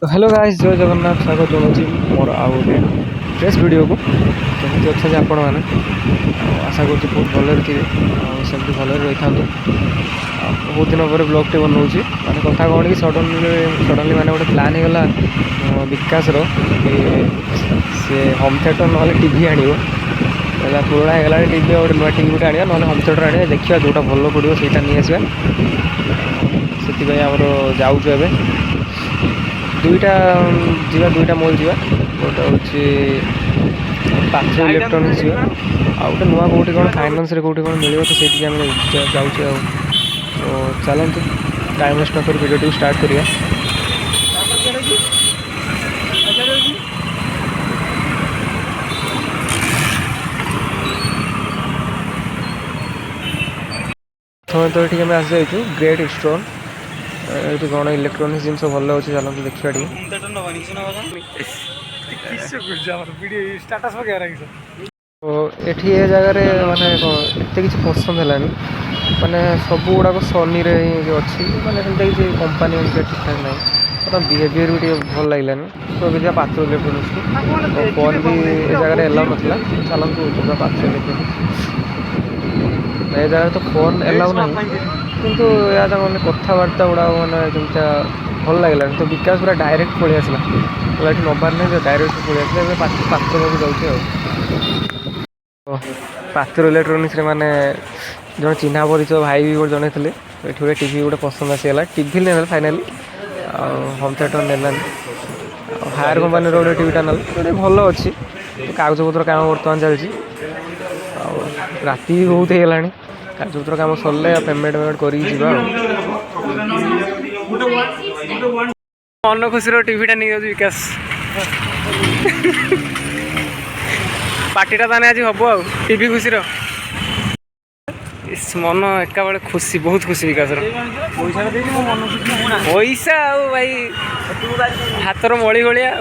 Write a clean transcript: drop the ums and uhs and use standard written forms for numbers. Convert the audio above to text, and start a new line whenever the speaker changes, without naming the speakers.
तो hello guys, जय जगन्नाथ। स्वागत जनाऊँ मोर आउ गोटे फ्रेश वीडियो को। केमती अच्छा आपण मैंने आशा करुँच बहुत भलରେ थे सेमती भलରେ रही था। बहुत दिन पर ब्लॉगटे बनाऊँगी माने कथा कौन कि सडनली माने गोटे प्लान होगा विकासर कि सी होम थिएटर ना टीवी आण पुराणा होगा टीवी गोटे नुआ टीवी गोटे आने ना होम थिएटर आने देखा जोटा भल पड़ो सहीटा नहीं आसवा से आमर जाऊँ ए दुईटा जीवा दुईटा मॉल जीवा गोटे हूँ पात्र इलेक्ट्रोनिक्स जीवा आ गोटे नुआ कौटी कौन फाइनान्स रे कौटी कौन मिले तो से आम जाऊँ तो चलते टाइम वेस्ट नक भिडियो स्टार्ट करिया। प्रथम तो ये आम आसी जाइए ग्रेट स्टोर ये कौन इलेक्ट्रोनिक्स जिन भल अच्छे चलते देखा तो ये जगार माने एत कि पसंद है माने सब गुड़ाक सनी अच्छी माने किसी कंपानी ठीक ठाक ना तो बिहेवियर भी भल लगे तो भी पात्र इलेक्ट्रोनिक्स को फोन भी ये जगह एलाउ नाला चलते पात्र इलेक्ट्रोनिक्स ए जगह तो फोन एलाउ ना किंतु या मैंने कथबार्ता गुड़ा मैंने जमीटा भल लगे तो विकास पूरा डायरेक्ट पलि आसला ये नबार नहीं डायरेक्ट पलि आसला पात्र पाख जाऊँ पात्र इलेक्ट्रोनिक्स माने जो चिन्हा परिचय भाई भी गोटे जन थे ये गोटे टीवी गोटे पसंद आसीगला टीवी नहीं फाइनाली होम थिएटर नेलानी हायर कंपानी गोटे टीवीटा ना गोटे भल अच्छी कागज पत्र काम बर्तमान चलती राति भी बहुत होगा कागज पत्र काम सरले पेमेंट कर मन खुशी टीवीटा नहीं विकास पार्टीटा ताने आज हम आ टीवी खुशी मन एका बेले खुशी बहुत खुशी विकास पैसा आ भाई हाथर मड़ी भाया